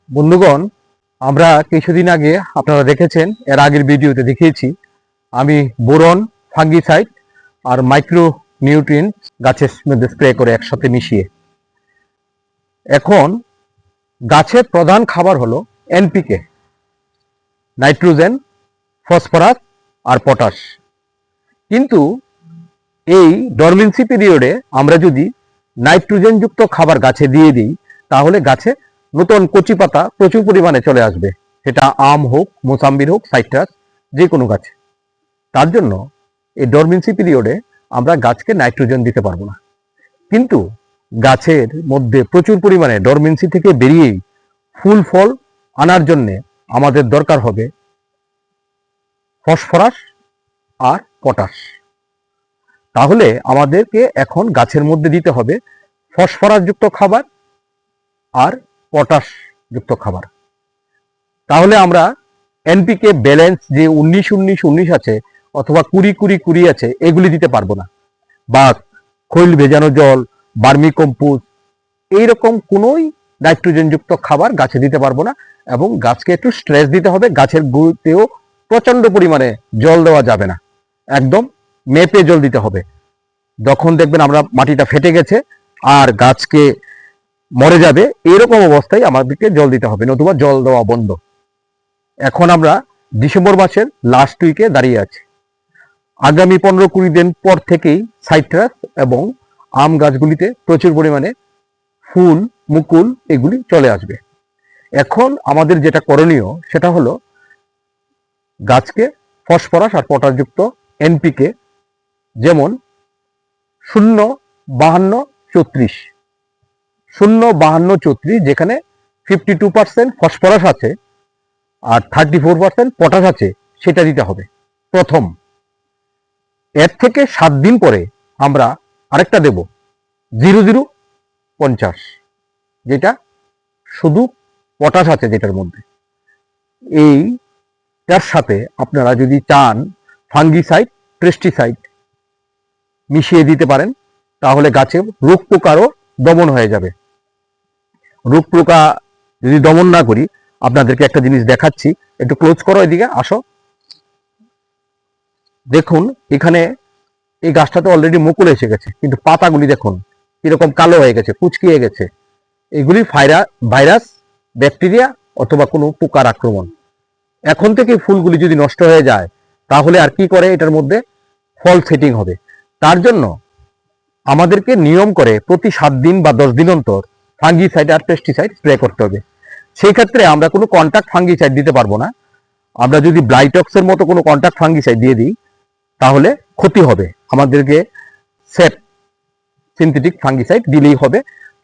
বন্ধুগণ, আমরা কিছুদিন আগে আপনারা দেখেছেন, এর আগের ভিডিওতে দেখিয়েছি আমি বোরন, ফাঙ্গিসাইড আর মাইক্রো নিউট্রিয়েন্ট গাছের মধ্যে স্প্রে করে একসাথে মিশিয়ে। এখন গাছের প্রধান খাবার হলো এনপিকে, নাইট্রোজেন, ফসফরাস আর পটাশ। কিন্তু এই ডরমেন্সি পিরিয়ডে আমরা যদি নাইট্রোজেনযুক্ত খাবার গাছে দিয়ে দিই, তাহলে গাছে নতুন কচি পাতা প্রচুর পরিমাণে চলে আসবে। সেটা আম হোক, মোসাম্বির হোক, সাইট্রাস, যে কোনো গাছে। তার জন্য এই ডরমেন্সি পিরিয়ডে আমরা গাছকে নাইট্রোজেন দিতে পারবো না। কিন্তু গাছের মধ্যে প্রচুর পরিমাণে ডরমেন্সি থেকে বেরিয়েই ফুল ফল আনার জন্যে আমাদের দরকার হবে ফসফরাস আর পটাশ। তাহলে আমাদেরকে এখন গাছের মধ্যে দিতে হবে ফসফরাসযুক্ত খাবার আর পটাশ যুক্ত খাবার। তাহলে আমরা এনপিকে ব্যালেন্স যে 19-19-19 আছে অথবা 20-20-20 আছে, এগুলি দিতে পারবো না। বা খৈল ভেজানো জল, বার্মি কম্পোস্ট, এইরকম কোনোই নাইট্রোজেনযুক্ত খাবার গাছে দিতে পারবো না। এবং গাছকে একটু স্ট্রেস দিতে হবে। গাছের গুঁড়িতেও প্রচন্ড পরিমাণে জল দেওয়া যাবে না, একদম মেপে জল দিতে হবে। যখন দেখবেন আমরা মাটিটা ফেটে গেছে আর গাছকে মরে যাবে, এরকম অবস্থায় আমাদেরকে জল দিতে হবে, নতুবা জল দেওয়া বন্ধ। এখন আমরা ডিসেম্বর মাসের লাস্ট উইকে দাঁড়িয়ে আছি। আগামী 15-20 দিন পর থেকেই সাইট্রাস এবং আম গাছগুলিতে প্রচুর পরিমাণে ফুল, মুকুল এগুলি চলে আসবে। এখন আমাদের যেটা করণীয় সেটা হলো গাছকে ফসফরাস আর পটাশযুক্ত এনপিকে, যেমন 0-52-34, 0-52-34, যেখানে 52% ফসফরাস আছে আর 34% পটাশ আছে, সেটা দিতে হবে প্রথম। এর থেকে 7 দিন পরে আমরা আরেকটা দেব 00-50, যেটা শুধু পটাশ আছে যেটার মধ্যে। এইটার সাথে আপনারা যদি চান ফাঙ্গিসাইড, পেস্টিসাইড মিশিয়ে দিতে পারেন, তাহলে গাছে রোগ পোকারও দমন হয়ে যাবে। রোগ পোকা যদি দমন না করি, আপনাদেরকে একটা জিনিস দেখাচ্ছি, একটু ক্লোজ করো, এদিকে আসো। দেখুন এখানে এই গাছটাতে অলরেডি মুকুল এসে গেছে, কিন্তু পাতাগুলি দেখুন কিরকম কালো হয়ে গেছে, কুচকিয়ে গেছে। এগুলি ভাইরাস, ব্যাকটেরিয়া অথবা কোনো পোকার আক্রমণ। এখন থেকে ফুলগুলি যদি নষ্ট হয়ে যায়, তাহলে আর কি করে এটার মধ্যে ফল সেটিং হবে। তার জন্য আমাদেরকে নিয়ম করে প্রতি 7 দিন বা 10 দিন অন্তর ফাঙ্গিসাইড আর পেস্টিসাইড স্প্রে করতে হবে। সেই ক্ষেত্রে আমরা কোনো কন্ট্যাক্ট ফাঙ্গিসাইড দিতে পারবো না। আমরা যদি ব্লাইটক্সের মতো কোনো কন্ট্যাক্ট ফাঙ্গিসাইড দিয়ে দিই, তাহলে ক্ষতি হবে। আমাদেরকে সেট সিনথেটিক ফাঙ্গিসাইড দিলেই হবে।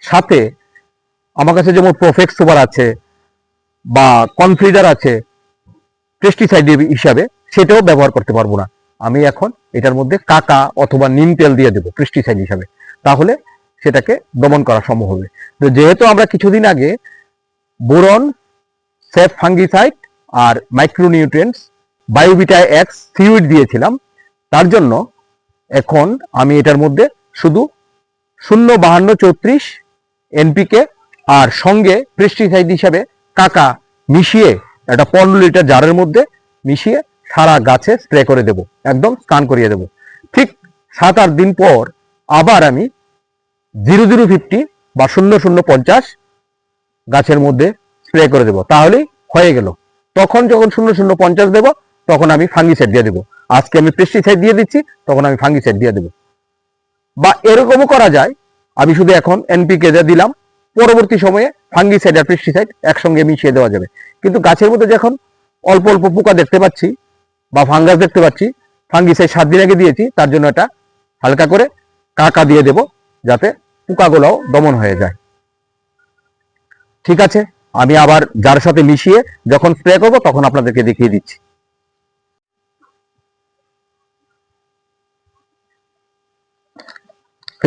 সাথে আমার কাছে যেমন প্রোফেক্স সুপার আছে বা কনফিডার আছে পেস্টিসাইড হিসাবে, সেটাও ব্যবহার করতে পারবো না। আমি এখন এটার মধ্যে কাকা অথবা নিম তেল দিয়ে দেবো পেস্টিসাইড হিসাবে, তাহলে সেটাকে দমন করা সম্ভব হবে। তো যেহেতু আমরা কিছুদিন আগে বোরন, সেফ ফাঙ্গিসাইড আর মাইক্রোনিউট্রিয়েন্টস বায়োভিটা এক্স সিউইড দিয়েছিলাম, তার জন্য এখন আমি এটার মধ্যে শুধু 0-52-34 এনপিকে আর সঙ্গে পেস্টিসাইড হিসাবে কাকা মিশিয়ে একটা 15 লিটার জারের মধ্যে মিশিয়ে সারা গাছে স্প্রে করে দেব, একদম স্নান করিয়ে দেব। ঠিক 7-8 দিন পর আবার আমি 00-50 বা 00-50 গাছের মধ্যে স্প্রে করে দেব, তাহলেই হয়ে গেল। তখন যখন 00-50 দেব, তখন আমি ফাঙ্গিসাইড দিয়ে দেবো। আজকে আমি পেস্টিসাইড দিয়ে দিচ্ছি, তখন আমি ফাঙ্গিসাইড দিয়ে দেবো। বা এরকমও করা যায়, আমি শুধু এখন এনপিকে দিলাম, পরবর্তী সময়ে ফাঙ্গিসাইড আর পেস্টিসাইড একসঙ্গে মিশিয়ে দেওয়া যাবে। কিন্তু গাছের মধ্যে যখন অল্প অল্প পোকা দেখতে পাচ্ছি বা ফাঙ্গাস দেখতে পাচ্ছি, ফাঙ্গিসাইড 7 দিন আগে দিয়েছি, তার জন্য এটা হালকা করে কাকা দিয়ে দেব, যাতে পোকাগুলোও দমন হয়ে যায়। ঠিক আছে, আমি আবার যার সাথে মিশিয়ে যখন স্প্রে করব, তখন আপনাদেরকে দেখিয়ে দিচ্ছি।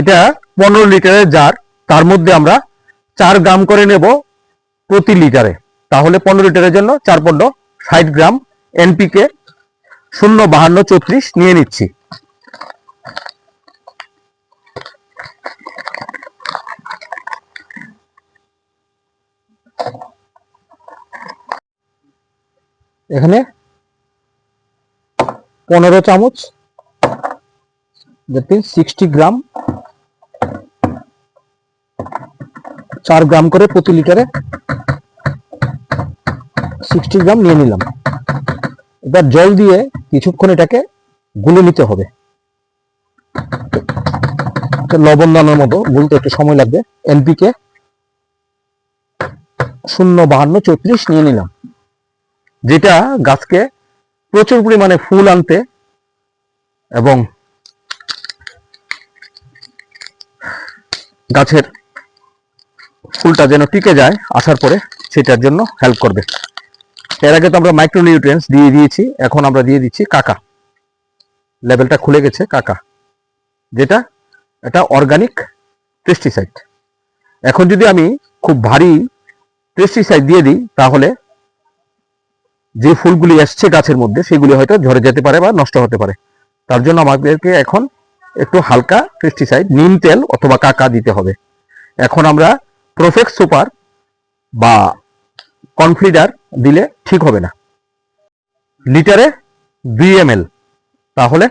এটা 15 লিটারের জার, তার মধ্যে আমরা 4 গ্রাম করে নেব প্রতি লিটারে। তাহলে 15 লিটারের জন্য 4-15-60 গ্রাম এনপিকে 0-52-34 নিয়ে নিচ্ছি। এখানে 15 চামচ, দ্যাট মিনস 60 গ্রাম, 4 গ্রাম করে প্রতি লিটারে 60 গ্রাম নিয়ে নিলাম। এবার জল দিয়ে কিছুক্ষণ এটাকে গুলে নিতে হবে, লবণ দানার মতো গুলতে একটু সময় লাগবে। এনপিকে 05234 নিয়ে নিলাম, যেটা গাছকে প্রচুর পরিমাণে ফুল আনতে এবং গাছের ফুলটা যেন টিকে যায় আসার পরে, সেটার জন্য হেল্প করবে। এর আগে তো আমরা মাইক্রোনিউট্রিয়েন্টস দিয়ে দিয়েছি, এখন আমরা দিয়ে দিচ্ছি কাকা। লেভেলটা খুলে গেছে কাকা, যেটা এটা অর্গানিক পেস্টিসাইড। এখন যদি আমি খুব ভারী পেস্টিসাইড দিয়ে দিই, তাহলে যে ফুলগুলি আসছে গাছের মধ্যে সেগুলি হয়তো ঝরে যেতে পারে বা নষ্ট হতে পারে। তার জন্য আমাদেরকে এখন একটু হালকা পেস্টিসাইড, নিম তেল অথবা কাকা দিতে হবে। এখন আমরা প্রোফেক্স সুপার বা কনফ্লিডার দিলে ঠিক হবে না। লিটারে 2 ml, তাহলে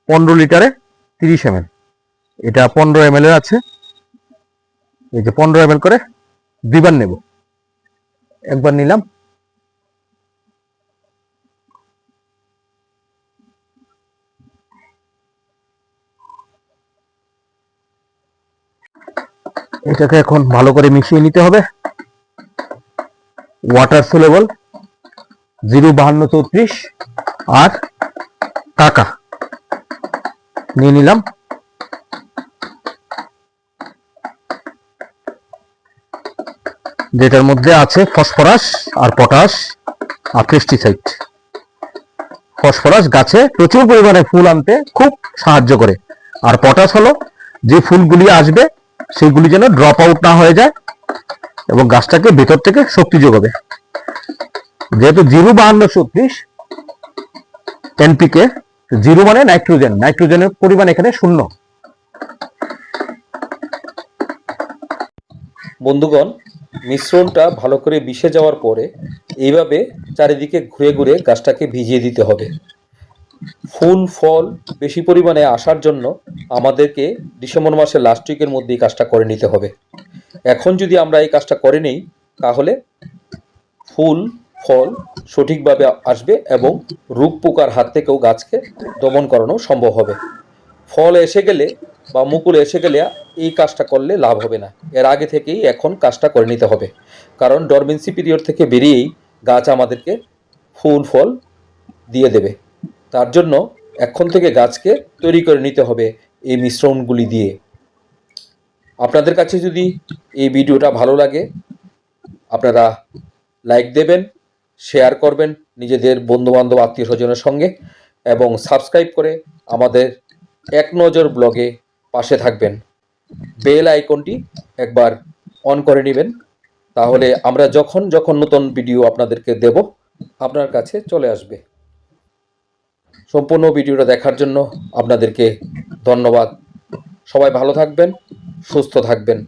15 লিটারে 30 ml। এটা 15 ml এর আছে, এই যে 15 ml করে 2বার নেব। একবার নিলাম, এটাকে এখন ভালো করে মিশিয়ে নিতে হবে। ওয়াটার সোলেবল 05234 আর কাকা নিয়ে নিলাম। যেটার মধ্যে আছে ফসফরাস আর পটাশ আর পেস্টিসাইড। ফসফরাস গাছে প্রচুর পরিমাণে ফুল আনতে খুব সাহায্য করে, আর পটাশ হলো যে ফুলগুলি আসবে সেগুলি যেন ড্রপ আউট না হয়ে যায় এবং গাছটাকে ভেতর থেকে শক্তি যোগাবে। যেহেতু 05234 এনপিকে, 0 মানে নাইট্রোজেন, নাইট্রোজেনের পরিমাণ এখানে 0। বন্ধুগণ, মিশ্রণটা ভালো করে মিশে যাওয়ার পরে এইভাবে চারিদিকে ঘুরে ঘুরে গাছটাকে ভিজিয়ে দিতে হবে। ফুল ফল বেশি পরিমাণে আসার জন্য আমাদেরকে ডিসেম্বর মাসের লাস্ট উইকের মধ্যে এই কাজটা করে নিতে হবে। এখন যদি আমরা এই কাজটা করে নেই, তাহলে ফুল ফল সঠিকভাবে আসবে এবং রোগ পোকার হাত থেকেও গাছকে দমন করানো সম্ভব হবে। ফল এসে গেলে বা মুকুল এসে গেলে এই কাজটা করলে লাভ হবে না। এর আগে থেকেই এখন কাজটা করে নিতে হবে, কারণ ডরমেন্সি পিরিয়ড থেকে বেরিয়েই গাছ আমাদেরকে ফুল ফল দিয়ে দেবে। তার জন্য এখন থেকে গাছকে তৈরি করে নিতে হবে এই মিশ্রণগুলি দিয়ে। আপনাদের কাছে যদি এই ভিডিওটা ভালো লাগে, আপনারা লাইক দেবেন, শেয়ার করবেন নিজেদের বন্ধুবান্ধব আত্মীয় স্বজনের সঙ্গে, এবং সাবস্ক্রাইব করে আমাদের এক নজর ব্লগে পাশে থাকবেন। বেল আইকনটি একবার অন করে নেবেন, তাহলে আমরা যখন যখন নতুন ভিডিও আপনাদেরকে দেব আপনার কাছে চলে আসবে। সম্পূর্ণ ভিডিওটা দেখার জন্য আপনাদেরকে ধন্যবাদ। সবাই ভালো থাকবেন, সুস্থ থাকবেন।